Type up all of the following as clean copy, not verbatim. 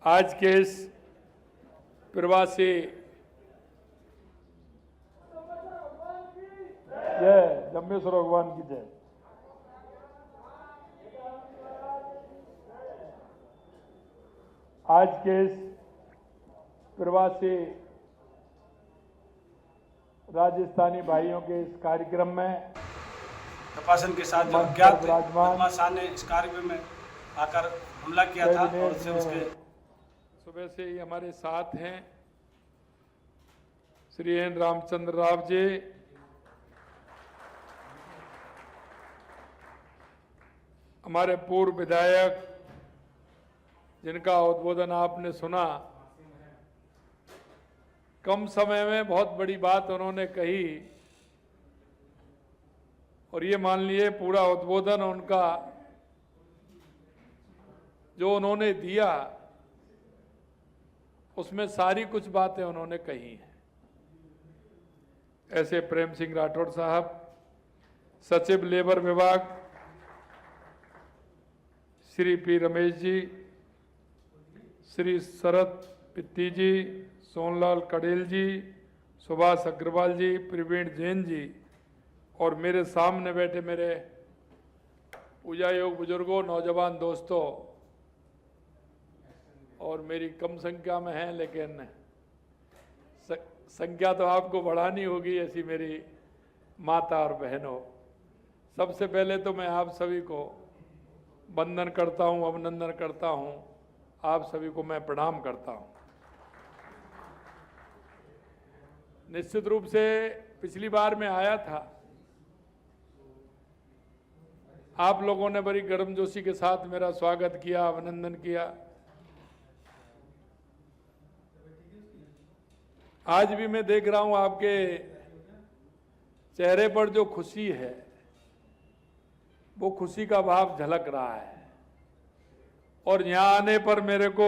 आज के इस प्रवासी जय जम्बेश्वर भगवान की जय। आज के इस प्रवासी राजस्थानी भाइयों के इस कार्यक्रम में तपासन के साथ जो अज्ञात बदमाशों ने इस कार्यक्रम में आकर हमला किया था और उसके सुबह से ही हमारे साथ हैं श्री एन रामचंद्र राव जी, हमारे पूर्व विधायक जिनका उद्बोधन आपने सुना। कम समय में बहुत बड़ी बात उन्होंने कही और ये मान लिए पूरा उद्बोधन उनका जो उन्होंने दिया उसमें सारी कुछ बातें उन्होंने कही हैं। ऐसे प्रेम सिंह राठौड़ साहब, सचिव लेबर विभाग श्री पी रमेश जी, श्री शरद पित्ती जी, सोनलाल कड़ेल जी, सुभाष अग्रवाल जी, प्रवीण जैन जी और मेरे सामने बैठे मेरे पूजा योग बुजुर्गों, नौजवान दोस्तों और मेरी कम संख्या में हैं लेकिन संख्या तो आपको बढ़ानी होगी, ऐसी मेरी माता और बहनों, सबसे पहले तो मैं आप सभी को वंदन करता हूं, अभिनंदन करता हूं, आप सभी को मैं प्रणाम करता हूं। निश्चित रूप से पिछली बार मैं आया था, आप लोगों ने बड़ी गर्मजोशी के साथ मेरा स्वागत किया, अभिनंदन किया। आज भी मैं देख रहा हूं आपके चेहरे पर जो खुशी है वो खुशी का भाव झलक रहा है और यहां आने पर मेरे को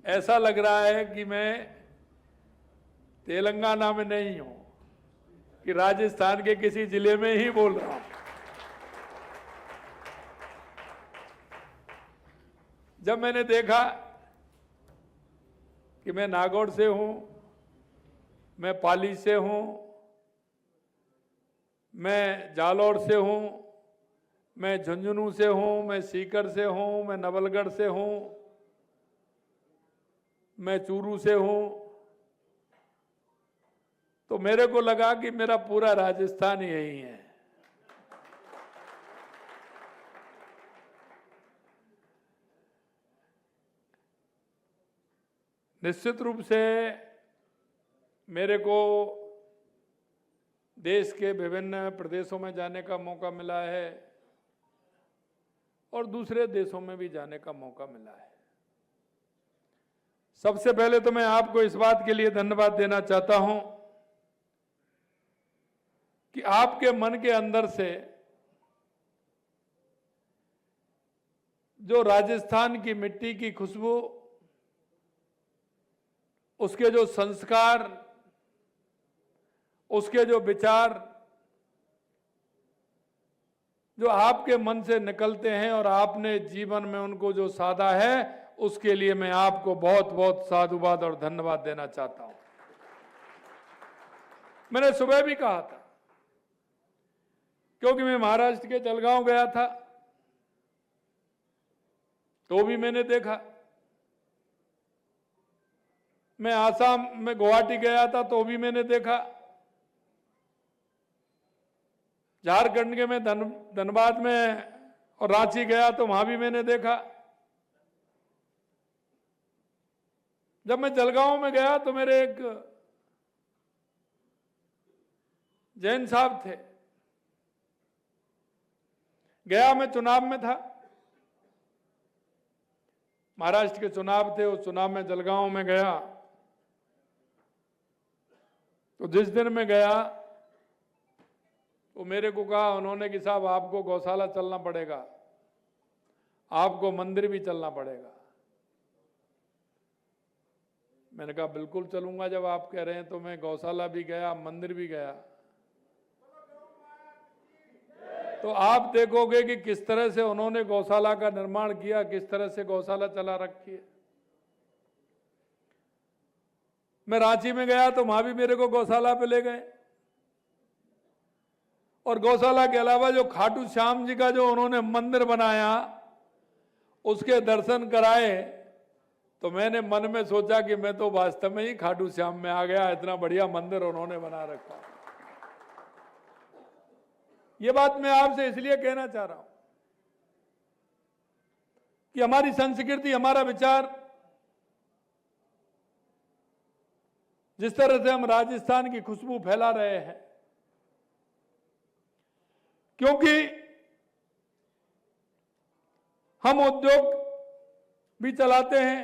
ऐसा लग रहा है कि मैं तेलंगाना में नहीं हूं कि राजस्थान के किसी जिले में ही बोल रहा हूं। जब मैंने देखा कि मैं नागौर से हूं, मैं पाली से हूं, मैं जालौर से हूं, मैं झुंझुनू से हूं, मैं सीकर से हूं, मैं नवलगढ़ से हूं, मैं चूरू से हूं, तो मेरे को लगा कि मेरा पूरा राजस्थान यही है। निश्चित रूप से मेरे को देश के विभिन्न प्रदेशों में जाने का मौका मिला है और दूसरे देशों में भी जाने का मौका मिला है। सबसे पहले तो मैं आपको इस बात के लिए धन्यवाद देना चाहता हूं कि आपके मन के अंदर से जो राजस्थान की मिट्टी की खुशबू, उसके जो संस्कार, उसके जो विचार जो आपके मन से निकलते हैं और आपने जीवन में उनको जो साधा है, उसके लिए मैं आपको बहुत बहुत साधुवाद और धन्यवाद देना चाहता हूं। मैंने सुबह भी कहा था, क्योंकि मैं महाराष्ट्र के जलगांव गया था तो भी मैंने देखा, मैं आसाम में गुवाहाटी गया था तो भी मैंने देखा, झारखंड के मैं धनबाद में और रांची गया तो वहां भी मैंने देखा। जब मैं जलगांव में गया तो मेरे एक जैन साहब थे, गया मैं चुनाव में था, महाराष्ट्र के चुनाव थे, उस चुनाव में जलगांव में गया तो जिस दिन मैं गया तो मेरे को कहा उन्होंने कि साहब आपको गौशाला चलना पड़ेगा, आपको मंदिर भी चलना पड़ेगा। मैंने कहा बिल्कुल चलूंगा, जब आप कह रहे हैं तो मैं गौशाला भी गया, मंदिर भी गया। तो आप देखोगे कि किस तरह से उन्होंने गौशाला का निर्माण किया, किस तरह से गौशाला चला रखी है। मैं रांची में गया तो वहां भी मेरे को गौशाला पे ले गए, और गौशाला के अलावा जो खाटू श्याम जी का जो उन्होंने मंदिर बनाया उसके दर्शन कराए, तो मैंने मन में सोचा कि मैं तो वास्तव में ही खाटू श्याम में आ गया, इतना बढ़िया मंदिर उन्होंने बना रखा। ये बात मैं आपसे इसलिए कहना चाह रहा हूं कि हमारी संस्कृति, हमारा विचार, जिस तरह से हम राजस्थान की खुशबू फैला रहे हैं, क्योंकि हम उद्योग भी चलाते हैं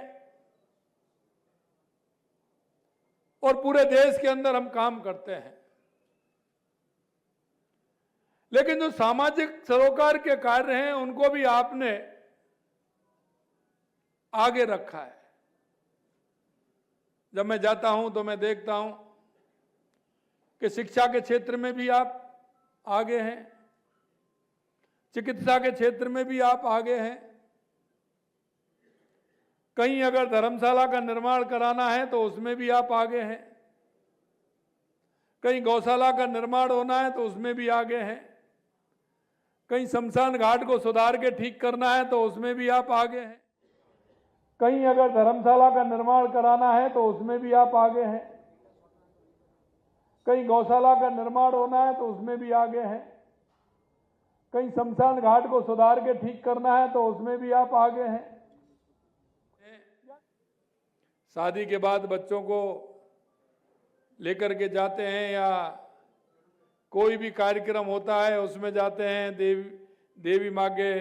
और पूरे देश के अंदर हम काम करते हैं, लेकिन जो सामाजिक सरोकार के कार्य हैं उनको भी आपने आगे रखा है। जब मैं जाता हूं तो मैं देखता हूं कि शिक्षा के क्षेत्र में भी आप आगे हैं, चिकित्सा के क्षेत्र में भी आप आगे हैं, कहीं अगर धर्मशाला का निर्माण कराना है तो उसमें भी आप आगे हैं, कहीं गौशाला का निर्माण होना है तो उसमें भी आगे हैं, कहीं शमशान घाट को सुधार के ठीक करना है तो उसमें भी आप आगे हैं, कहीं अगर धर्मशाला का निर्माण कराना है तो उसमें भी आप आगे हैं, कहीं गौशाला का निर्माण होना है तो उसमें भी आगे हैं, कहीं शमशान घाट को सुधार के ठीक करना है तो उसमें भी आप आगे हैं। शादी के बाद बच्चों को लेकर के जाते हैं या कोई भी कार्यक्रम होता है उसमें जाते हैं, देवी माँ के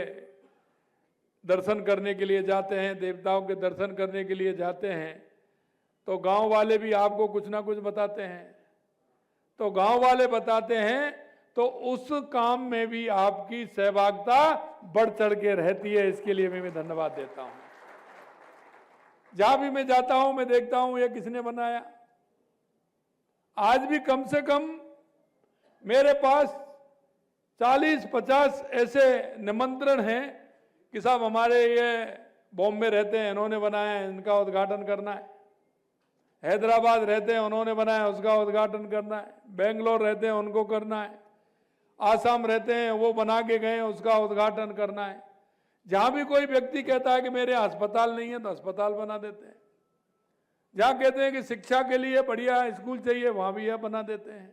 दर्शन करने के लिए जाते हैं, देवताओं के दर्शन करने के लिए जाते हैं, तो गांव वाले भी आपको कुछ ना कुछ बताते हैं, तो गांव वाले बताते हैं तो उस काम में भी आपकी सहभागिता बढ़ चढ़ के रहती है। इसके लिए मैं धन्यवाद देता हूं। जहां भी मैं जाता हूं मैं देखता हूं ये किसने बनाया। आज भी कम से कम मेरे पास 40-50 ऐसे निमंत्रण हैं कि साहब हमारे ये बॉम्बे रहते हैं, इन्होंने बनाया है, इनका उद्घाटन करना है, हैदराबाद रहते हैं, उन्होंने बनाया, उसका उद्घाटन करना है, बेंगलोर रहते हैं, उनको करना है, आसाम रहते हैं, वो बना के गए, उसका उद्घाटन करना है। जहां भी कोई व्यक्ति कहता है कि मेरे अस्पताल नहीं है तो अस्पताल बना देते हैं, जहां कहते हैं कि शिक्षा के लिए बढ़िया स्कूल चाहिए वहां भी यह बना देते हैं।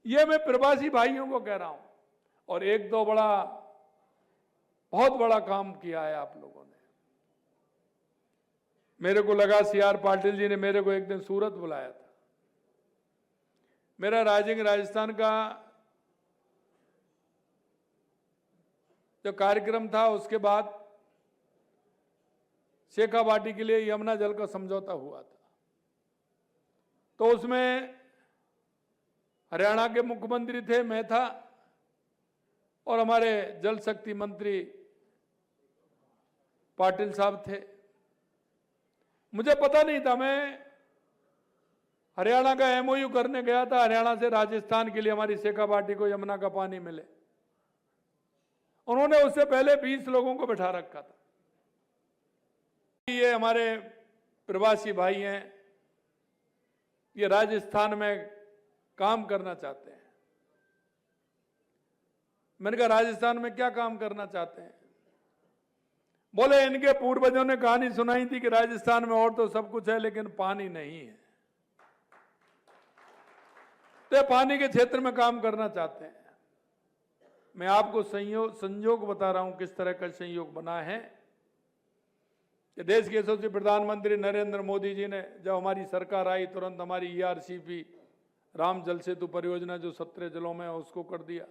ये मैं प्रवासी भाइयों को कह रहा हूं। और एक तो बहुत बड़ा काम किया है आप लोगों ने। मेरे को लगा CR पाटिल जी ने मेरे को एक दिन सूरत बुलाया था। मेरा राइजिंग राजस्थान का जो कार्यक्रम था उसके बाद शेखावाटी के लिए यमुना जल का समझौता हुआ था, तो उसमें हरियाणा के मुख्यमंत्री थे, मैं था, और हमारे जल शक्ति मंत्री पाटिल साहब थे। मुझे पता नहीं था, मैं हरियाणा का MOU करने गया था, हरियाणा से राजस्थान के लिए हमारी शेखावाटी को यमुना का पानी मिले। उन्होंने उससे पहले 20 लोगों को बिठा रखा था। ये हमारे प्रवासी भाई हैं, ये राजस्थान में काम करना चाहते हैं। मैंने कहा राजस्थान में क्या काम करना चाहते हैं? बोले इनके पूर्वजों ने कहानी सुनाई थी कि राजस्थान में और तो सब कुछ है लेकिन पानी नहीं है, तो पानी के क्षेत्र में काम करना चाहते हैं। मैं आपको संयोग बता रहा हूं किस तरह का संयोग बना है कि देश के यशस्वी प्रधानमंत्री नरेंद्र मोदी जी ने जब हमारी सरकार आई तुरंत हमारी ERCP राम जल सेतु परियोजना जो 17 जिलों में है उसको कर दिया।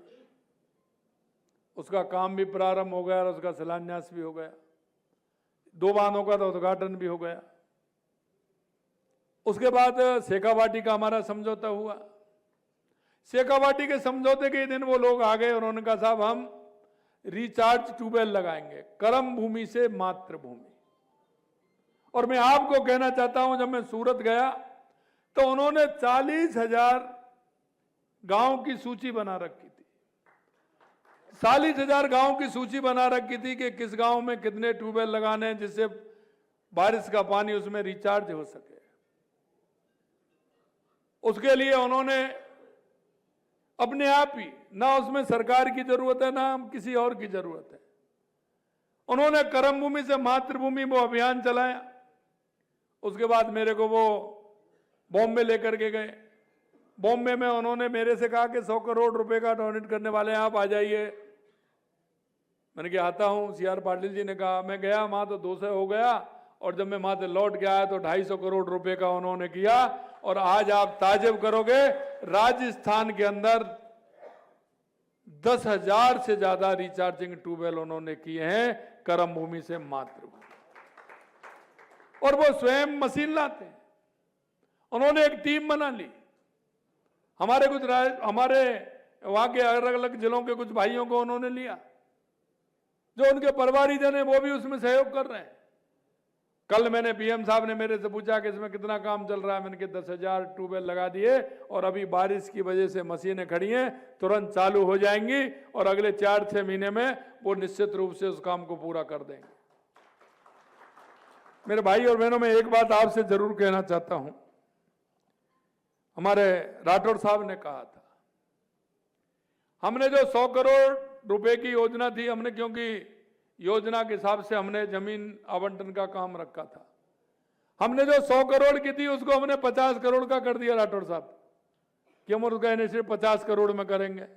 उसका काम भी प्रारंभ हो गया और उसका शिलान्यास भी हो गया। 2 बांधों का तो उद्घाटन भी हो गया। उसके बाद शेखावाटी का हमारा समझौता हुआ। शेखावाटी के समझौते के दिन वो लोग आ गए, उन्होंने कहा साहब हम रिचार्ज ट्यूबवेल लगाएंगे कर्म भूमि से मातृभूमि। और मैं आपको कहना चाहता हूं, जब मैं सूरत गया तो उन्होंने 40,000 गांव की सूची बना रखी थी। 40,000 गांव की सूची बना रखी थी कि किस गांव में कितने ट्यूबवेल लगाने हैं जिससे बारिश का पानी उसमें रिचार्ज हो सके। उसके लिए उन्होंने अपने आप ही, ना उसमें सरकार की जरूरत है ना किसी और की जरूरत है, उन्होंने कर्म भूमि से मातृभूमि वो अभियान चलाया। उसके बाद मेरे को वो बॉम्बे लेकर के गए। बॉम्बे में उन्होंने मेरे से कहा कि 100 करोड़ रुपए का डोनेट करने वाले हैं, आप आ जाइए। मैंने कहा आता हूं। CR पाटिल जी ने कहा, मैं गया वहां तो 200 हो गया, और जब मैं वहां से लौट के आया तो 250 करोड़ रुपए का उन्होंने किया। और आज आप ताज्जुब करोगे, राजस्थान के अंदर 10,000 से ज्यादा रिचार्जिंग ट्यूबवेल उन्होंने किए हैं कर्म भूमि से मातृभूमि, और वो स्वयं मशीन लाते हैं। उन्होंने एक टीम बना ली। हमारे वहां के अलग अलग जिलों के कुछ भाइयों को उन्होंने लिया, जो उनके परिवारीजन है वो भी उसमें सहयोग कर रहे हैं। कल मैंने PM साहब ने मेरे से पूछा कि इसमें कितना काम चल रहा है। मैंने कहा 10,000 ट्यूबवेल लगा दिए, और अभी बारिश की वजह से मशीनें खड़ी हैं, तुरंत चालू हो जाएंगी, और अगले 4-6 महीने में वो निश्चित रूप से उस काम को पूरा कर देंगे। मेरे भाई और बहनों, मैं एक बात आपसे जरूर कहना चाहता हूं। हमारे राठौड़ साहब ने कहा था, हमने जो 100 करोड़ रुपए की योजना थी, हमने क्योंकि योजना के हिसाब से हमने जमीन आवंटन का काम रखा था, हमने जो 100 करोड़ की थी उसको हमने 50 करोड़ का कर दिया राठौड़ साहब, कि हम उसका इनिशिएटिव 50 करोड़ में करेंगे।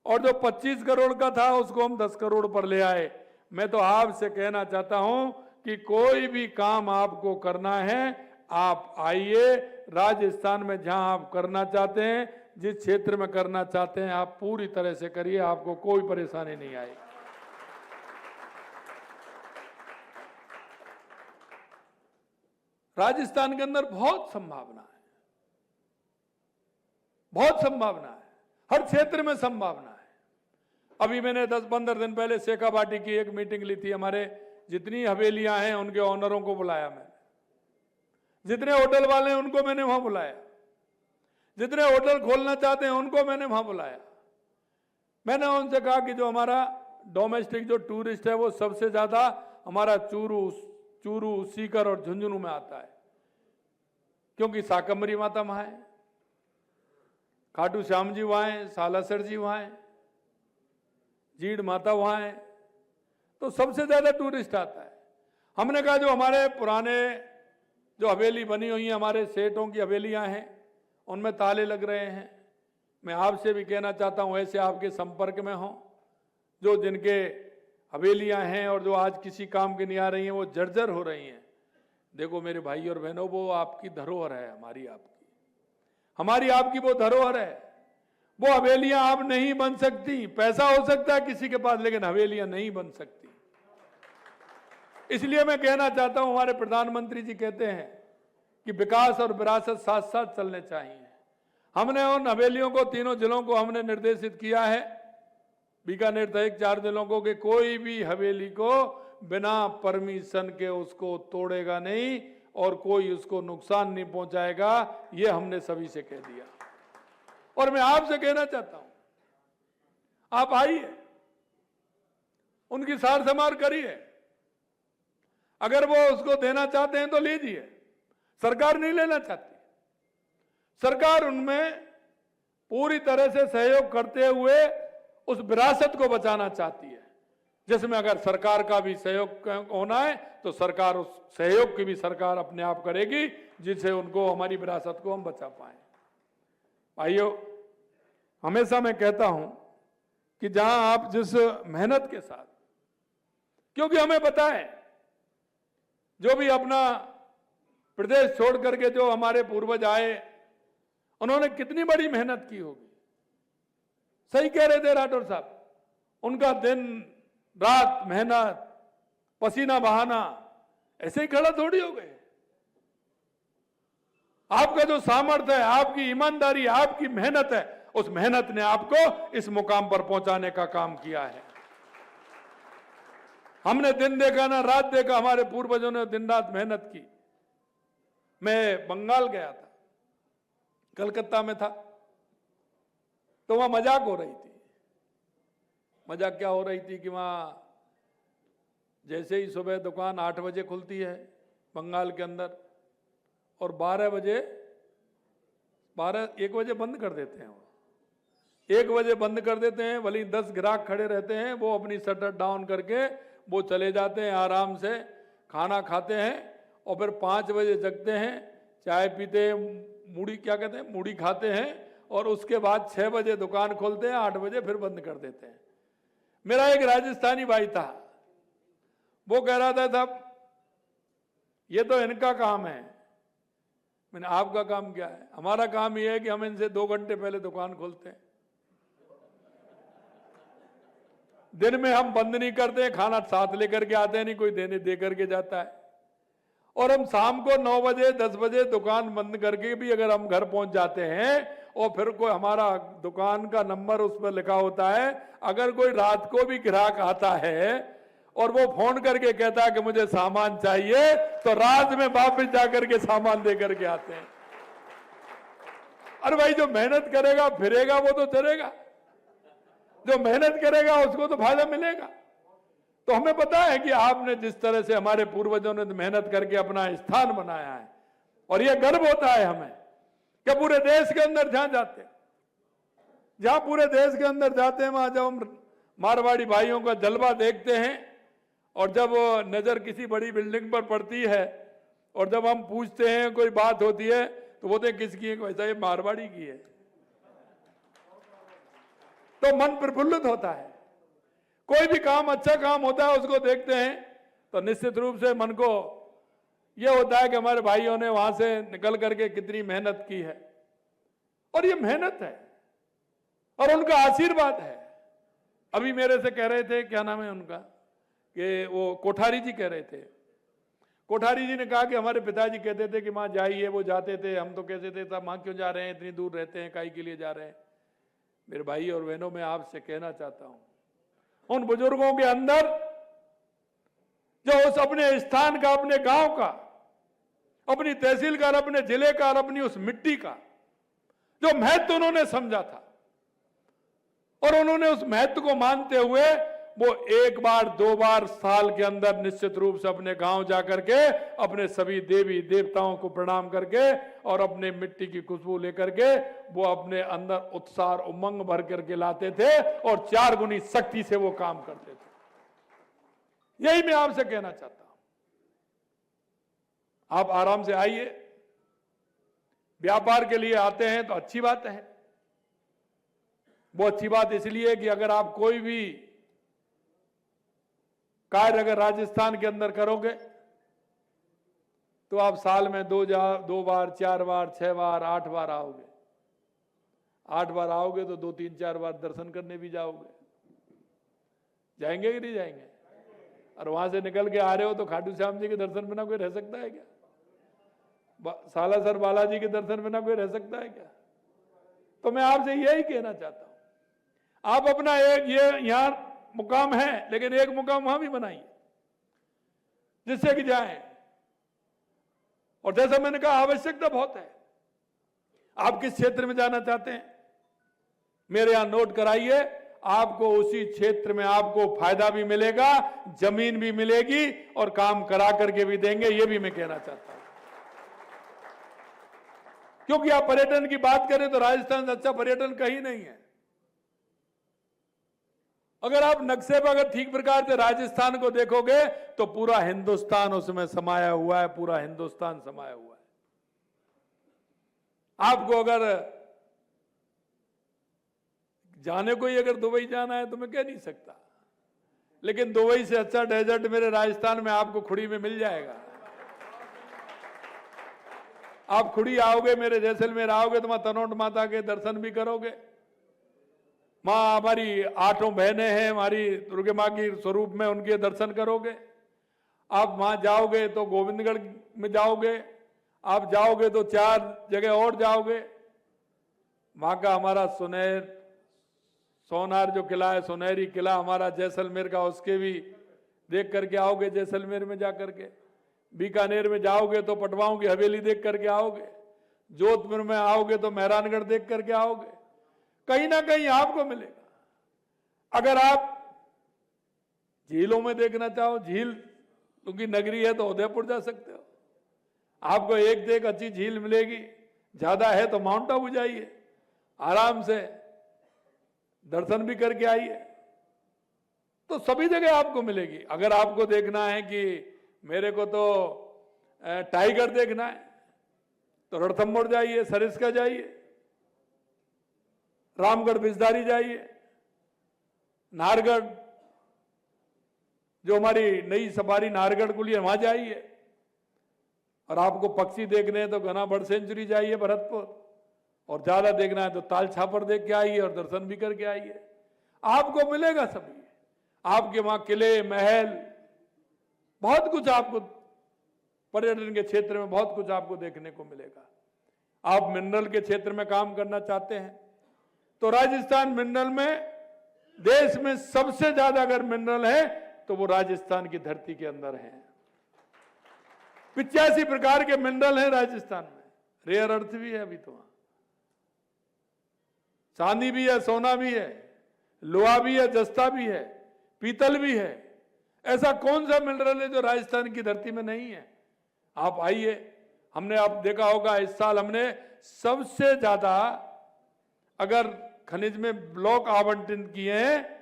और जो 25 करोड़ का था उसको हम 10 करोड़ पर ले आए। मैं तो आपसे कहना चाहता हूं कि कोई भी काम आपको करना है, आप आइए। राजस्थान में जहां आप करना चाहते हैं, जिस क्षेत्र में करना चाहते हैं, आप पूरी तरह से करिए, आपको कोई परेशानी नहीं आएगी। राजस्थान के अंदर बहुत संभावना है, बहुत संभावना है, हर क्षेत्र में संभावना है। अभी मैंने 10-15 दिन पहले शेखावाटी की एक मीटिंग ली थी। हमारे जितनी हवेलियां हैं उनके ऑनरों को बुलाया मैंने, जितने होटल वाले हैं उनको मैंने वहां बुलाया, जितने होटल खोलना चाहते हैं उनको मैंने वहां बुलाया। मैंने उनसे कहा कि जो हमारा डोमेस्टिक जो टूरिस्ट है वो सबसे ज्यादा हमारा चूरू, सीकर और झुंझुनू में आता है, क्योंकि शाकंभरी माता वहां है, खाटू श्याम जी वहां है, सालासर जी वहां है, जीड़ माता वहां है, तो सबसे ज्यादा टूरिस्ट आता है। हमने कहा जो हमारे पुराने जो हवेली बनी हुई है, हमारे सेठों की हवेलियां हैं, उनमें ताले लग रहे हैं। मैं आपसे भी कहना चाहता हूं, ऐसे आपके संपर्क में हो जो जिनके हवेलियां हैं और जो आज किसी काम की नहीं आ रही हैं, वो जर्जर हो रही हैं। देखो मेरे भाई और बहनों, वो आपकी धरोहर है, हमारी आपकी वो धरोहर है। वो हवेलियां आप नहीं बन सकती। पैसा हो सकता है किसी के पास, लेकिन हवेलियां नहीं बन सकती। इसलिए मैं कहना चाहता हूं, हमारे प्रधानमंत्री जी कहते हैं कि विकास और विरासत साथ साथ चलने चाहिए। हमने उन हवेलियों को, तीनों जिलों को हमने निर्देशित किया है, बीकानेर सहित 4 जिलों को, कि कोई भी हवेली को बिना परमिशन के उसको तोड़ेगा नहीं और कोई उसको नुकसान नहीं पहुंचाएगा। ये हमने सभी से कह दिया। और मैं आपसे कहना चाहता हूं, आप आइए, उनकी सार संभाल करिए। अगर वो उसको देना चाहते हैं तो लीजिए, सरकार नहीं लेना चाहती। सरकार उनमें पूरी तरह से सहयोग करते हुए उस विरासत को बचाना चाहती है, जिसमें अगर सरकार का भी सहयोग होना है तो सरकार उस सहयोग की भी सरकार अपने आप करेगी, जिससे उनको, हमारी विरासत को हम बचा पाए। भाइयों, हमेशा मैं कहता हूं कि जहां आप जिस मेहनत के साथ, क्योंकि हमें पता है जो भी अपना प्रदेश छोड़ करके जो हमारे पूर्वज आए, उन्होंने कितनी बड़ी मेहनत की होगी। सही कह रहे थे राठौर साहब, उनका दिन रात मेहनत, पसीना बहाना ऐसे ही खड़ा थोड़ी हो गए। आपका जो सामर्थ्य है, आपकी ईमानदारी, आपकी मेहनत है, उस मेहनत ने आपको इस मुकाम पर पहुंचाने का काम किया है। हमने दिन देखा ना रात देखा, हमारे पूर्वजों ने दिन रात मेहनत की। मैं बंगाल गया था, कलकत्ता में था, तो वहां मजाक हो रही थी। मजाक क्या हो रही थी कि वहां जैसे ही सुबह दुकान 8 बजे खुलती है बंगाल के अंदर, और 12 बजे 1 बजे बंद कर देते हैं। वो 1 बजे बंद कर देते हैं, भले 10 ग्राहक खड़े रहते हैं, वो अपनी शटर डाउन करके वो चले जाते हैं, आराम से खाना खाते हैं और फिर 5 बजे जगते हैं, चाय पीते हैं, मूढ़ी क्या कहते हैं, मूढ़ी खाते हैं और उसके बाद 6 बजे दुकान खोलते हैं, 8 बजे फिर बंद कर देते हैं। मेरा एक राजस्थानी भाई था, वो कह रहा था साहब ये तो इनका काम है। मैंने आपका काम क्या है? हमारा काम ये है कि हम इनसे 2 घंटे पहले दुकान खोलते हैं, दिन में हम बंद नहीं करते हैं, खाना साथ लेकर के आते हैं, नहीं कोई देने दे करके जाता है, और हम शाम को 9 बजे 10 बजे दुकान बंद करके भी अगर हम घर पहुंच जाते हैं और फिर कोई हमारा दुकान का नंबर उस पर लिखा होता है, अगर कोई रात को भी ग्राहक आता है और वो फोन करके कहता है कि मुझे सामान चाहिए, तो रात में वापस जाकर के सामान दे करके आते हैं। अरे भाई जो मेहनत करेगा फिरेगा वो तो चलेगा, जो मेहनत करेगा उसको तो फायदा मिलेगा। तो हमें पता है कि आपने जिस तरह से हमारे पूर्वजों ने मेहनत करके अपना स्थान बनाया है, और यह गर्व होता है हमें कि पूरे देश के अंदर जहां पूरे देश के अंदर जाते हैं, वहां जब हम मारवाड़ी भाइयों का जलवा देखते हैं और जब नजर किसी बड़ी बिल्डिंग पर पड़ती है और जब हम पूछते हैं कोई बात होती है तो वो तो किसकी है, वैसा ये मारवाड़ी की है, तो मन प्रफुल्लित होता है। कोई भी काम अच्छा काम होता है उसको देखते हैं तो निश्चित रूप से मन को यह होता है कि हमारे भाइयों ने वहां से निकल करके कितनी मेहनत की है, और ये मेहनत है और उनका आशीर्वाद है। अभी मेरे से कह रहे थे, क्या नाम है उनका, कि वो कोठारी जी कह रहे थे, कोठारी जी ने कहा कि हमारे पिताजी कहते थे कि माँ जाइए, वो जाते थे, हम तो कहते थे साहब माँ क्यों जा रहे हैं, इतनी दूर रहते हैं, काहे के लिए जा रहे हैं। मेरे भाई और बहनों, मैं आपसे कहना चाहता हूं, उन बुजुर्गों के अंदर जो उस अपने स्थान का, अपने गांव का, अपनी तहसील का, अपने जिले का, अपनी उस मिट्टी का जो महत्व उन्होंने समझा था, और उन्होंने उस महत्व को मानते हुए वो 1 बार 2 बार साल के अंदर निश्चित रूप से अपने गांव जाकर के अपने सभी देवी देवताओं को प्रणाम करके और अपने मिट्टी की खुशबू लेकर के वो अपने अंदर उत्साह उमंग भर करके लाते थे और 4 गुनी शक्ति से वो काम करते थे। यही मैं आपसे कहना चाहता हूं, आप आराम से आइए, व्यापार के लिए आते हैं तो अच्छी बात है। वो अच्छी बात इसलिए कि अगर आप कोई भी कार्य अगर राजस्थान के अंदर करोगे तो आप साल में 2 बार 4 बार 6 बार 8 बार आओगे। 8 बार आओगे तो 2 3 4 बार दर्शन करने भी जाओगे। जाएंगे कि नहीं जाएंगे? और वहां से निकल के आ रहे हो तो खाटू श्याम जी के दर्शन बिना कोई रह सकता है क्या? सालासर बालाजी के दर्शन बिना कोई रह सकता है क्या? तो मैं आपसे यही कहना चाहता हूं, आप अपना एक ये यहां मुकाम है, लेकिन एक मुकाम वहां भी बनाइए जिससे कि जाएं। और जैसा मैंने कहा, आवश्यकता बहुत है। आप किस क्षेत्र में जाना चाहते हैं, मेरे यहां नोट कराइए, आपको उसी क्षेत्र में आपको फायदा भी मिलेगा, जमीन भी मिलेगी और काम करा करके भी देंगे, ये भी मैं कहना चाहता हूं। क्योंकि आप पर्यटन की बात करें तो राजस्थान से अच्छा पर्यटन कहीं नहीं है। अगर आप नक्शे पर अगर ठीक प्रकार से राजस्थान को देखोगे तो पूरा हिंदुस्तान उसमें समाया हुआ है, पूरा हिंदुस्तान समाया हुआ है। आपको अगर जाने को ही अगर दुबई जाना है तो मैं कह नहीं सकता, लेकिन दुबई से अच्छा डेजर्ट मेरे राजस्थान में आपको खुड़ी में मिल जाएगा। आप खुड़ी आओगे, मेरे जैसलमेर आओगे तो वहां तनोट माता के दर्शन भी करोगे। माँ हमारी 8 बहनें हैं, हमारी दुर्गे माँ की स्वरूप में, उनके दर्शन करोगे। आप वहां जाओगे तो गोविंदगढ़ में जाओगे, आप जाओगे तो 4 जगह और जाओगे। वहां का हमारा सोनार जो किला है, सुनहरी किला हमारा जैसलमेर का, उसके भी देख करके आओगे। जैसलमेर में जाकर के बीकानेर में जाओगे तो पटवाओं की हवेली देख करके आओगे। जोधपुर में आओगे तो मेहरानगढ़ देख करके आओगे। कहीं ना कहीं आपको मिलेगा। अगर आप झीलों में देखना चाहो, झील क्योंकि नगरी है तो उदयपुर जा सकते हो, आपको एक से एक अच्छी झील मिलेगी। ज्यादा है तो माउंट आबू जाइए, आराम से दर्शन भी करके आइए। तो सभी जगह आपको मिलेगी। अगर आपको देखना है कि मेरे को तो टाइगर देखना है तो रणथंभौर जाइए, सरिस्का जाइए, रामगढ़ बिजदारी जाइए, नाहरगढ़ जो हमारी नई सफारी नाहरगढ़ के लिए वहां जाइए। और आपको पक्षी देखने हैं तो घना बर्ड सेंचुरी जाइए भरतपुर, और ज्यादा देखना है तो ताल छापर देख के आइए और दर्शन भी करके आइए। आपको मिलेगा सभी। आपके वहां किले, महल, बहुत कुछ आपको पर्यटन के क्षेत्र में बहुत कुछ आपको देखने को मिलेगा। आप मिनरल के क्षेत्र में काम करना चाहते हैं तो राजस्थान मिनरल में देश में सबसे ज्यादा अगर मिनरल है तो वो राजस्थान की धरती के अंदर है। 85 प्रकार के मिनरल हैं राजस्थान में। रेयर अर्थ भी है अभी तो वहां, चांदी भी है, सोना भी है, लोहा भी है, जस्ता भी है, पीतल भी है। ऐसा कौन सा मिनरल है जो राजस्थान की धरती में नहीं है? आप आइए। हमने आप देखा होगा इस साल हमने सबसे ज्यादा अगर खनिज में ब्लॉक आवंटित किए हैं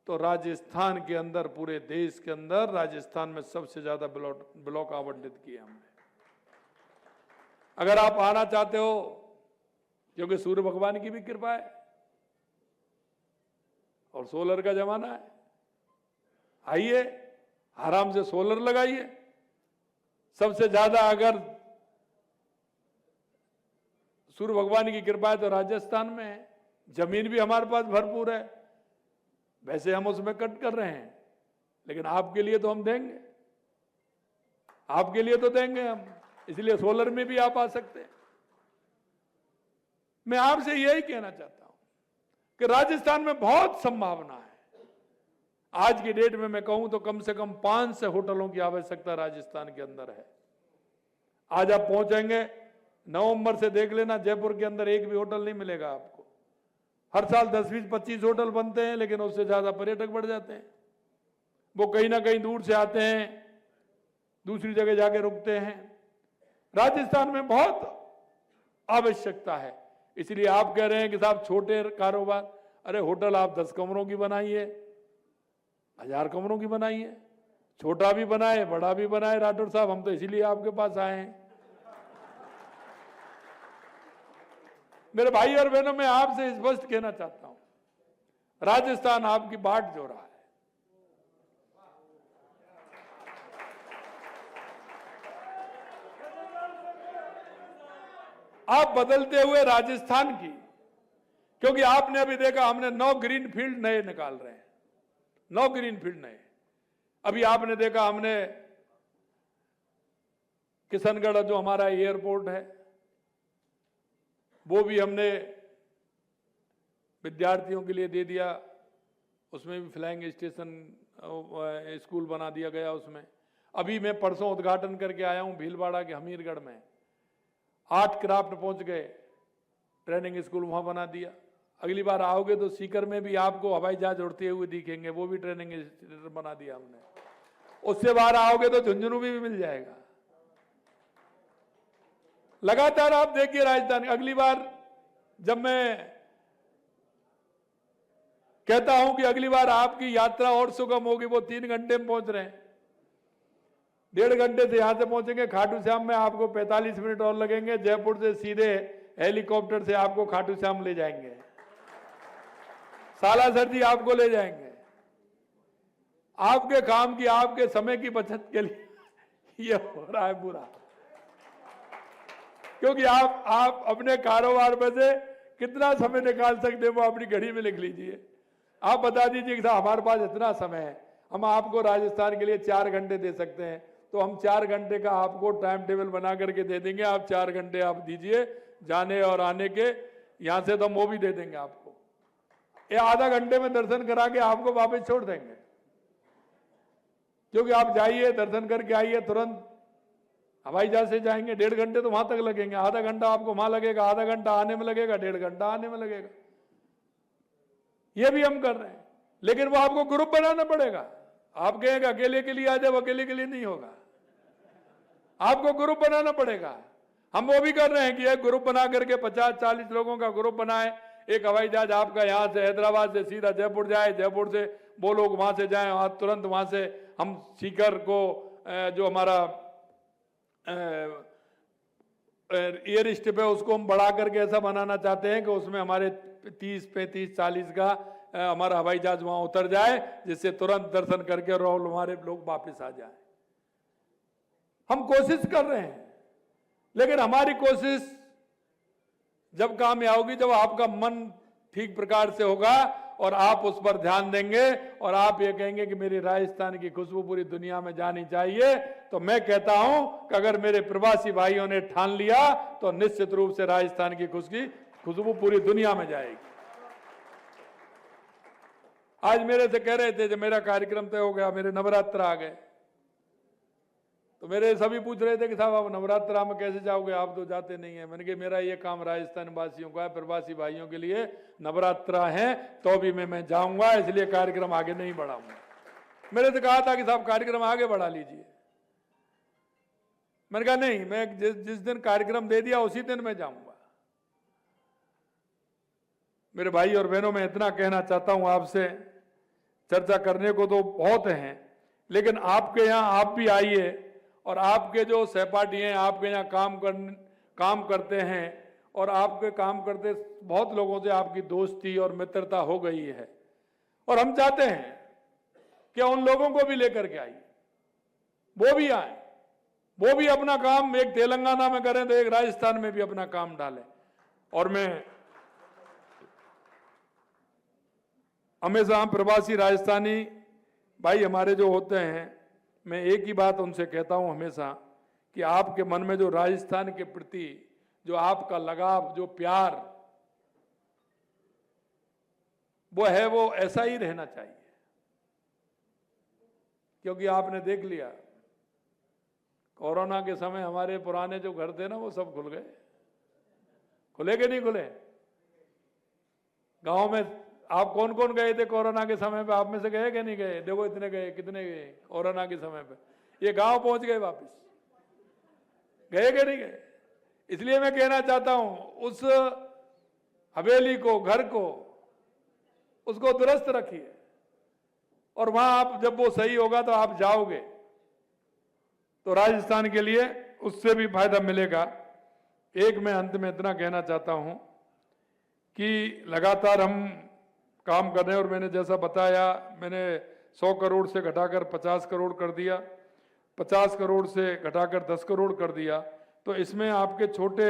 तो राजस्थान के अंदर, पूरे देश के अंदर राजस्थान में सबसे ज्यादा ब्लॉक आवंटित किए हमने। अगर आप आना चाहते हो, क्योंकि सूर्य भगवान की भी कृपा है और सोलर का जमाना है, आइए आराम से सोलर लगाइए। सबसे ज्यादा अगर सूर्य भगवान की कृपा है तो राजस्थान में है। जमीन भी हमारे पास भरपूर है, वैसे हम उसमें कट कर रहे हैं, लेकिन आपके लिए तो हम देंगे, आपके लिए तो देंगे हम, इसलिए सोलर में भी आप आ सकते हैं। मैं आपसे यही कहना चाहता हूं कि राजस्थान में बहुत संभावना है। आज की डेट में मैं कहूं तो कम से कम 5 होटलों की आवश्यकता राजस्थान के अंदर है। आज आप पहुंचेंगे, नवंबर से देख लेना, जयपुर के अंदर एक भी होटल नहीं मिलेगा आपको। हर साल 10-20-25 होटल बनते हैं, लेकिन उससे ज्यादा पर्यटक बढ़ जाते हैं। वो कहीं ना कहीं दूर से आते हैं, दूसरी जगह जाके रुकते हैं। राजस्थान में बहुत आवश्यकता है, इसलिए आप कह रहे हैं कि साहब छोटे कारोबार, अरे होटल आप 10 कमरों की बनाइए, 1000 कमरों की बनाइए, छोटा भी बनाए बड़ा भी बनाए। राठौर साहब, हम तो इसीलिए आपके पास आए हैं। मेरे भाई और बहनों, मैं आपसे स्पष्ट कहना चाहता हूं, राजस्थान आपकी बाट जो रहा है। आप बदलते हुए राजस्थान की, क्योंकि आपने अभी देखा हमने 9 ग्रीन फील्ड नए निकाल रहे हैं, 9 ग्रीन फील्ड नए। अभी आपने देखा हमने किशनगढ़ जो हमारा एयरपोर्ट है वो भी हमने विद्यार्थियों के लिए दे दिया, उसमें भी फ्लाइंग स्टेशन स्कूल बना दिया गया उसमें। अभी मैं परसों उद्घाटन करके आया हूं भीलवाड़ा के हमीरगढ़ में, 8 क्राफ्ट पहुंच गए, ट्रेनिंग स्कूल वहां बना दिया। अगली बार आओगे तो सीकर में भी आपको हवाई जहाज उड़ते हुए दिखेंगे, वो भी ट्रेनिंग इंस्टीट्यूट बना दिया हमने। उससे बाहर आओगे तो झुंझुनू भी मिल जाएगा। लगातार आप देखिए राजधानी। अगली बार जब मैं कहता हूं कि अगली बार आपकी यात्रा और सुगम होगी, वो 3 घंटे में पहुंच रहे हैं, 1.5 घंटे से यहां से पहुंचेंगे। खाटू श्याम में आपको 45 मिनट और लगेंगे। जयपुर से सीधे हेलीकॉप्टर से आपको खाटू श्याम ले जाएंगे, सालासर जी आपको ले जाएंगे। आपके काम की, आपके समय की बचत के लिए ये हो रहा है बुरा, क्योंकि आप अपने कारोबार में से कितना समय निकाल सकते हैं वो अपनी घड़ी में लिख लीजिए। आप बता दीजिए कि साहब हमारे पास इतना समय है, हम आपको राजस्थान के लिए 4 घंटे दे सकते हैं, तो हम 4 घंटे का आपको टाइम टेबल बना करके दे देंगे। आप 4 घंटे आप दीजिए जाने और आने के, यहां से तो हम वो भी दे देंगे आपको। ये आधा घंटे में दर्शन करा के आपको वापस छोड़ देंगे, क्योंकि आप जाइए दर्शन करके आइए, तुरंत हवाई जहाज से जाएंगे, 1.5 घंटे तो वहां तक लगेंगे, आधा घंटा आपको वहां लगेगा, आधा घंटा आने में लगेगा, 1.5 घंटा आने में लगेगा। ये भी हम कर रहे हैं, लेकिन वो आपको ग्रुप बनाना पड़ेगा। आप कहेंगे अकेले के लिए आ जाओ, अकेले के लिए नहीं होगा, आपको ग्रुप बनाना पड़ेगा। हम वो भी कर रहे हैं कि एक ग्रुप बना करके 50-40 लोगों का ग्रुप बनाए, एक हवाई जहाज आपका यहाँ से हैदराबाद से सीधा जयपुर जाए, जयपुर से वो लोग वहां से जाएं और तुरंत वहां से हम सीकर को जो हमारा एयर स्ट्रिप है उसको हम बढ़ा करके ऐसा बनाना चाहते हैं कि उसमें हमारे 30, 35, 40 का हमारा हवाई जहाज वहां उतर जाए, जिससे तुरंत दर्शन करके और हमारे लोग वापस आ जाए। हम कोशिश कर रहे हैं, लेकिन हमारी कोशिश जब कामयाब होगी जब आपका मन ठीक प्रकार से होगा और आप उस पर ध्यान देंगे और आप ये कहेंगे कि मेरी राजस्थान की खुशबू पूरी दुनिया में जानी चाहिए। तो मैं कहता हूं कि अगर मेरे प्रवासी भाइयों ने ठान लिया तो निश्चित रूप से राजस्थान की खुशबू पूरी दुनिया में जाएगी। आज मेरे से कह रहे थे जब मेरा कार्यक्रम तय हो गया, मेरे नवरात्र आ गए, तो मेरे सभी पूछ रहे थे कि साहब आप नवरात्रा में कैसे जाओगे, आप तो जाते नहीं है। मैंने कहा मेरा ये काम राजस्थान वासियों का है, प्रवासी भाइयों के लिए नवरात्रा है, तो भी मैं जाऊंगा, इसलिए कार्यक्रम आगे नहीं बढ़ाऊंगा। मेरे से कहा था कि साहब कार्यक्रम आगे बढ़ा लीजिए। मैंने कहा नहीं, मैं जिस दिन कार्यक्रम दे दिया उसी दिन मैं जाऊंगा। मेरे भाई और बहनों, मैं इतना कहना चाहता हूं आपसे, चर्चा करने को तो बहुत हैं, लेकिन आपके यहाँ आप भी आइए और आपके जो सहपाठी हैं, आपके यहाँ काम करते हैं और आपके काम करते बहुत लोगों से आपकी दोस्ती और मित्रता हो गई है, और हम चाहते हैं कि उन लोगों को भी लेकर के आइए, वो भी आए, वो भी अपना काम एक तेलंगाना में करें तो एक राजस्थान में भी अपना काम डालें। और मैं हमेशा प्रवासी राजस्थानी भाई हमारे जो होते हैं, मैं एक ही बात उनसे कहता हूं हमेशा कि आपके मन में जो राजस्थान के प्रति जो आपका लगाव, जो प्यार वो है, वो ऐसा ही रहना चाहिए। क्योंकि आपने देख लिया कोरोना के समय हमारे पुराने जो घर थे ना वो सब खुल गए। खुले कि नहीं खुले? गांव में आप कौन कौन गए थे कोरोना के समय पे? आप में से गए कि नहीं गए? देखो इतने गए, कितने गए कोरोना के समय पे? ये गांव पहुंच गए वापस, गए कि नहीं गए? इसलिए मैं कहना चाहता हूं उस हवेली को, घर को, उसको दुरुस्त रखिए और वहां आप जब वो सही होगा तो आप जाओगे तो राजस्थान के लिए उससे भी फायदा मिलेगा। एक मैं अंत में इतना कहना चाहता हूं कि लगातार हम काम कर रहे हैं और मैंने जैसा बताया, मैंने 100 करोड़ से घटाकर 50 करोड़ कर दिया, 50 करोड़ से घटाकर 10 करोड़ कर दिया। तो इसमें आपके छोटे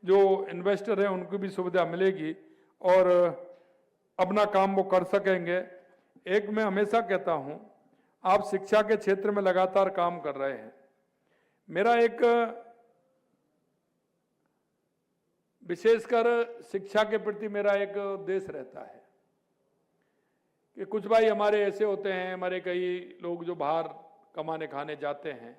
जो इन्वेस्टर हैं उनको भी सुविधा मिलेगी और अपना काम वो कर सकेंगे। एक मैं हमेशा कहता हूं, आप शिक्षा के क्षेत्र में लगातार काम कर रहे हैं। मेरा एक विशेषकर शिक्षा के प्रति मेरा एक उद्देश्य रहता है कि कुछ भाई हमारे ऐसे होते हैं, हमारे कई लोग जो बाहर कमाने खाने जाते हैं,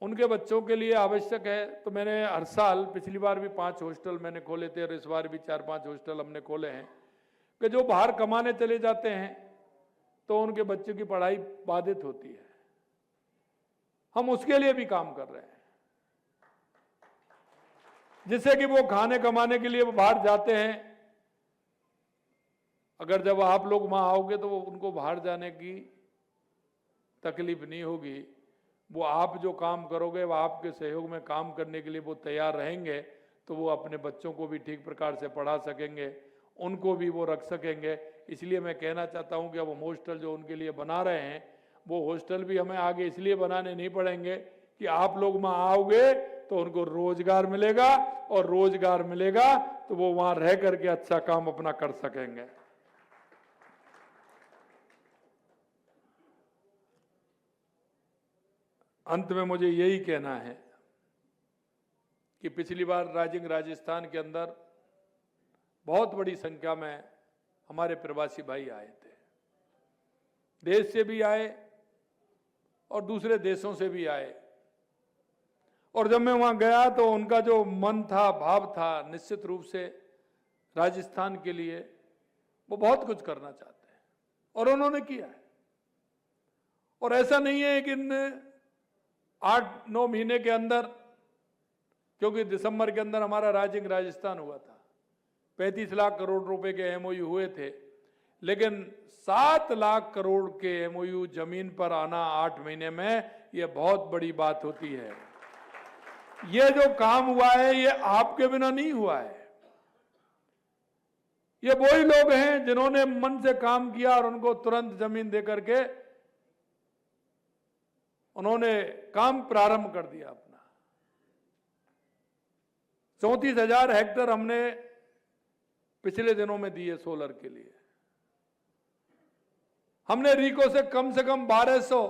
उनके बच्चों के लिए आवश्यक है। तो मैंने हर साल, पिछली बार भी 5 हॉस्टल मैंने खोले थे और इस बार भी 4-5 हॉस्टल हमने खोले हैं कि जो बाहर कमाने चले जाते हैं तो उनके बच्चों की पढ़ाई बाधित होती है। हम उसके लिए भी काम कर रहे हैं, जिससे कि वो खाने कमाने के लिए वो बाहर जाते हैं। अगर जब आप लोग वहां आओगे तो उनको बाहर जाने की तकलीफ नहीं होगी। वो आप जो काम करोगे, वो आपके सहयोग में काम करने के लिए वो तैयार रहेंगे, तो वो अपने बच्चों को भी ठीक प्रकार से पढ़ा सकेंगे, उनको भी वो रख सकेंगे। इसलिए मैं कहना चाहता हूं कि अब हम हॉस्टल जो उनके लिए बना रहे हैं, वो हॉस्टल भी हमें आगे इसलिए बनाने नहीं पड़ेंगे कि आप लोग वहां आओगे तो उनको रोजगार मिलेगा, और रोजगार मिलेगा तो वो वहां रह करके अच्छा काम अपना कर सकेंगे। अंत में मुझे यही कहना है कि पिछली बार राजस्थान के अंदर बहुत बड़ी संख्या में हमारे प्रवासी भाई आए थे, देश से भी आए और दूसरे देशों से भी आए। और जब मैं वहां गया तो उनका जो मन था, भाव था, निश्चित रूप से राजस्थान के लिए वो बहुत कुछ करना चाहते हैं और उन्होंने किया है। और ऐसा नहीं है कि इन 8-9 महीने के अंदर क्योंकि दिसंबर के अंदर हमारा राइजिंग राजस्थान हुआ था, 35 लाख करोड़ रुपए के एमओयू हुए थे, लेकिन 7 लाख करोड़ के एमओयू जमीन पर आना 8 महीने में, ये बहुत बड़ी बात होती है। ये जो काम हुआ है ये आपके बिना नहीं हुआ है। ये वही लोग हैं जिन्होंने मन से काम किया और उनको तुरंत जमीन देकर के उन्होंने काम प्रारंभ कर दिया अपना। 34,000 हेक्टेयर हमने पिछले दिनों में दिए सोलर के लिए। हमने रीको से कम 1200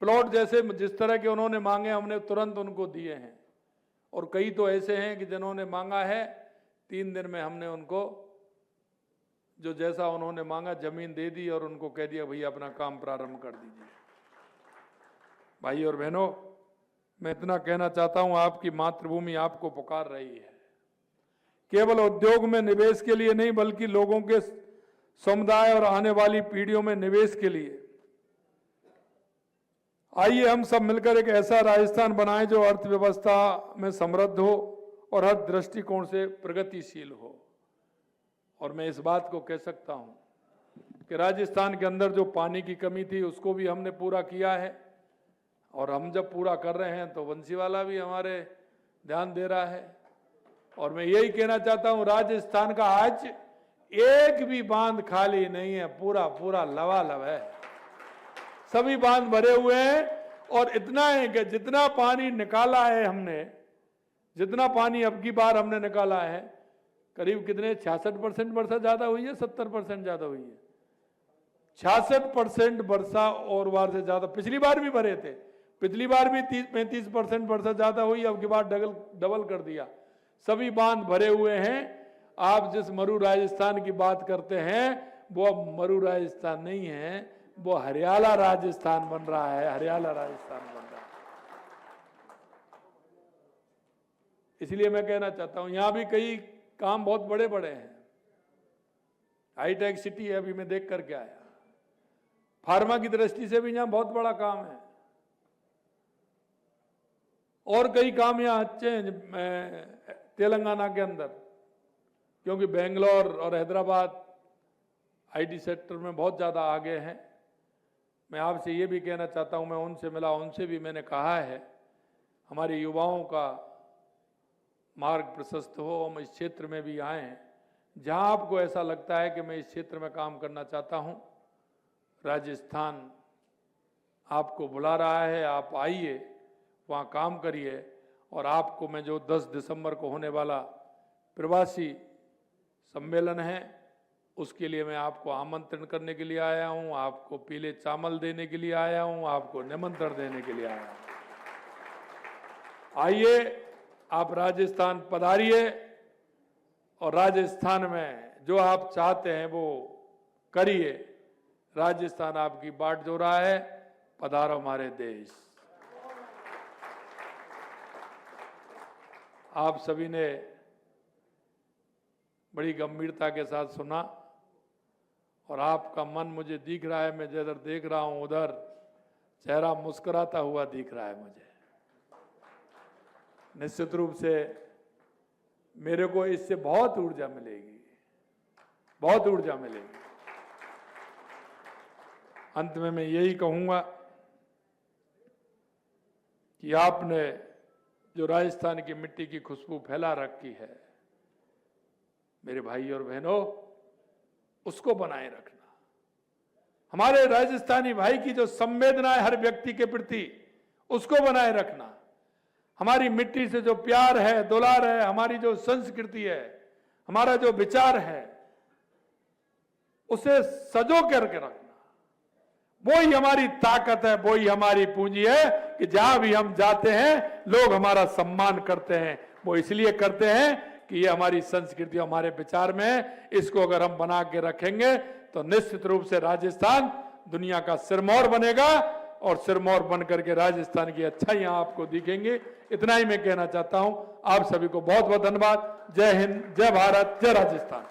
प्लॉट जैसे जिस तरह के उन्होंने मांगे हमने तुरंत उनको दिए हैं, और कई तो ऐसे हैं कि जिन्होंने मांगा है 3 दिन में हमने उनको जो जैसा उन्होंने मांगा जमीन दे दी और उनको कह दिया भैया अपना काम प्रारंभ कर दीजिए। भाई और बहनों, मैं इतना कहना चाहता हूं, आपकी मातृभूमि आपको पुकार रही है, केवल उद्योग में निवेश के लिए नहीं बल्कि लोगों के समुदाय और आने वाली पीढ़ियों में निवेश के लिए। आइए हम सब मिलकर एक ऐसा राजस्थान बनाएं जो अर्थव्यवस्था में समृद्ध हो और हर दृष्टिकोण से प्रगतिशील हो। और मैं इस बात को कह सकता हूं कि राजस्थान के अंदर जो पानी की कमी थी उसको भी हमने पूरा किया है, और हम जब पूरा कर रहे हैं तो बंसीवाला भी हमारे ध्यान दे रहा है। और मैं यही कहना चाहता हूं, राजस्थान का आज एक भी बांध खाली नहीं है, पूरा पूरा लबालब है, सभी बांध भरे हुए हैं। और इतना है कि जितना पानी निकाला है हमने, जितना पानी अब की बार हमने निकाला है, करीब कितने 66% वर्षा ज्यादा हुई है, 70% ज्यादा हुई है। 66% वर्षा और बार से ज्यादा, पिछली बार भी भरे थे, पिछली बार भी 30-35% वर्षा ज्यादा हुई, अब की बार डबल कर दिया, सभी बांध भरे हुए हैं। आप जिस मरु राजस्थान की बात करते हैं वो अब मरु राजस्थान नहीं है, वो हरियाला राजस्थान बन रहा है, हरियाला राजस्थान बन रहा है। इसलिए मैं कहना चाहता हूं, यहां भी कई काम बहुत बड़े बड़े हैं। हाईटेक सिटी है, अभी मैं देख करके आया, फार्मा की दृष्टि से भी यहां बहुत बड़ा काम है, और कई काम यहां अच्छे हैं तेलंगाना के अंदर, क्योंकि बेंगलोर और हैदराबाद आईटी सेक्टर में बहुत ज़्यादा आगे हैं। मैं आपसे ये भी कहना चाहता हूं, मैं उनसे मिला, उनसे भी मैंने कहा है हमारे युवाओं का मार्ग प्रशस्त हो, हम इस क्षेत्र में भी आए हैं। जहां आपको ऐसा लगता है कि मैं इस क्षेत्र में काम करना चाहता हूं, राजस्थान आपको बुला रहा है, आप आइए, वहाँ काम करिए। और आपको मैं जो 10 दिसंबर को होने वाला प्रवासी सम्मेलन है उसके लिए मैं आपको आमंत्रण करने के लिए आया हूँ, आपको पीले चावल देने के लिए आया हूँ, आपको निमंत्रण देने के लिए आया हूँ। आइए, आप राजस्थान पधारिए और राजस्थान में जो आप चाहते हैं वो करिए। राजस्थान आपकी बाट जो रहा है, पधारो हमारे देश। आप सभी ने बड़ी गंभीरता के साथ सुना और आपका मन मुझे दिख रहा है, मैं जिधर देख रहा हूं उधर चेहरा मुस्कुराता हुआ दिख रहा है मुझे। निश्चित रूप से मेरे को इससे बहुत ऊर्जा मिलेगी, बहुत ऊर्जा मिलेगी। अंत में मैं यही कहूंगा कि आपने जो राजस्थान की मिट्टी की खुशबू फैला रखी है मेरे भाई और बहनों, उसको बनाए रखना। हमारे राजस्थानी भाई की जो संवेदना है हर व्यक्ति के प्रति, उसको बनाए रखना। हमारी मिट्टी से जो प्यार है, दुलार है, हमारी जो संस्कृति है, हमारा जो विचार है, उसे सजो करके रखना। वो ही हमारी ताकत है, वो ही हमारी पूंजी है कि जहां भी हम जाते हैं लोग हमारा सम्मान करते हैं। वो इसलिए करते हैं कि ये हमारी संस्कृति, हमारे विचार में है। इसको अगर हम बना के रखेंगे तो निश्चित रूप से राजस्थान दुनिया का सिरमौर बनेगा, और सिरमौर बन करके राजस्थान की अच्छाइयां आपको दिखेंगे। इतना ही मैं कहना चाहता हूं। आप सभी को बहुत बहुत धन्यवाद। जय हिंद, जय भारत, जय राजस्थान।